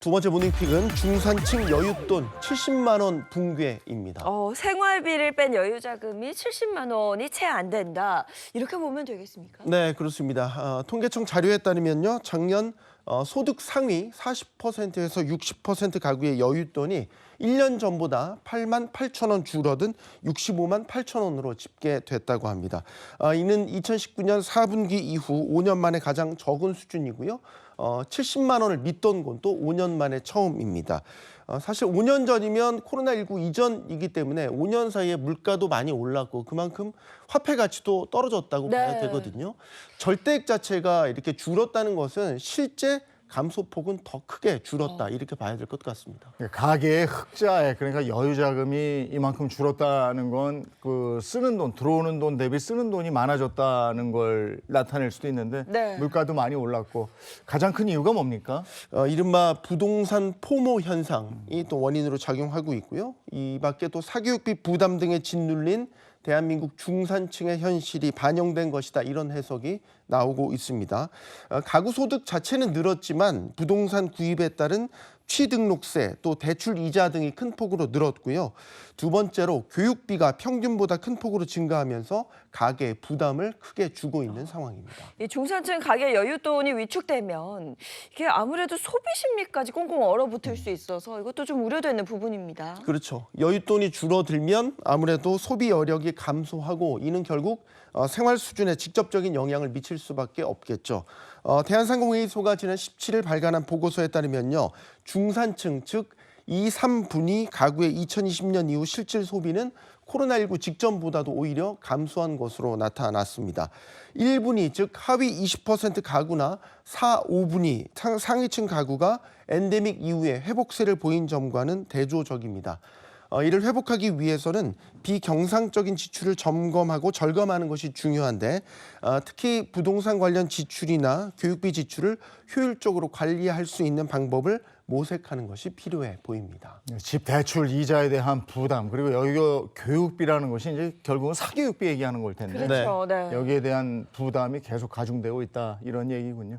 두 번째 모닝픽은 중산층 여윳돈 70만 원 붕괴입니다. 생활비를 뺀 여유자금이 70만 원이 채 안 된다. 이렇게 보면 되겠습니까? 네, 그렇습니다. 통계청 자료에 따르면요. 작년 소득 상위 40%에서 60% 가구의 여윳돈이 1년 전보다 8만 8천 원 줄어든 65만 8천 원으로 집계됐다고 합니다. 이는 2019년 4분기 이후 5년 만에 가장 적은 수준이고요. 70만 원을 밑돈 건 또 5년 만에 처음입니다. 사실 5년 전이면 코로나19 이전이기 때문에 5년 사이에 물가도 많이 올랐고 그만큼 화폐 가치도 떨어졌다고 봐야 되거든요. 절대액 자체가 이렇게 줄었다는 것은 실제 감소폭은 더 크게 줄었다 이렇게 봐야 될 것 같습니다. 가계의 흑자액, 그러니까 여유자금이 이만큼 줄었다는 건 그 쓰는 돈, 들어오는 돈 대비 쓰는 돈이 많아졌다는 걸 나타낼 수도 있는데 물가도 많이 올랐고 가장 큰 이유가 뭡니까? 이른바 부동산 포모 현상이 또 원인으로 작용하고 있고요. 이 밖에 또 사교육비 부담 등에 짓눌린 대한민국 중산층의 현실이 반영된 것이다. 이런 해석이 나오고 있습니다. 가구 소득 자체는 늘었지만 부동산 구입에 따른 취등록세 또 대출 이자 등이 큰 폭으로 늘었고요. 두 번째로 교육비가 평균보다 큰 폭으로 증가하면서 가계에 부담을 크게 주고 있는 상황입니다. 이 중산층 가계 여윳돈이 위축되면 이게 아무래도 소비 심리까지 꽁꽁 얼어붙을 수 있어서 이것도 좀 우려되는 부분입니다. 그렇죠. 여윳돈이 줄어들면 아무래도 소비 여력이 감소하고 이는 결국 생활 수준에 직접적인 영향을 미칠 수밖에 없겠죠. 대한상공회의소가 지난 17일 발간한 보고서에 따르면요. 중산층 즉 2, 3분위 가구의 2020년 이후 실질 소비는 코로나19 직전보다도 오히려 감소한 것으로 나타났습니다. 1분위 즉 하위 20% 가구나 4, 5분위 상위층 가구가 엔데믹 이후에 회복세를 보인 점과는 대조적입니다. 이를 회복하기 위해서는 비경상적인 지출을 점검하고 절감하는 것이 중요한데 특히 부동산 관련 지출이나 교육비 지출을 효율적으로 관리할 수 있는 방법을 모색하는 것이 필요해 보입니다. 집 대출 이자에 대한 부담, 그리고 여기 교육비라는 것이 이제 결국은 사교육비 얘기하는 걸 텐데 그렇죠. 네. 여기에 대한 부담이 계속 가중되고 있다 이런 얘기군요.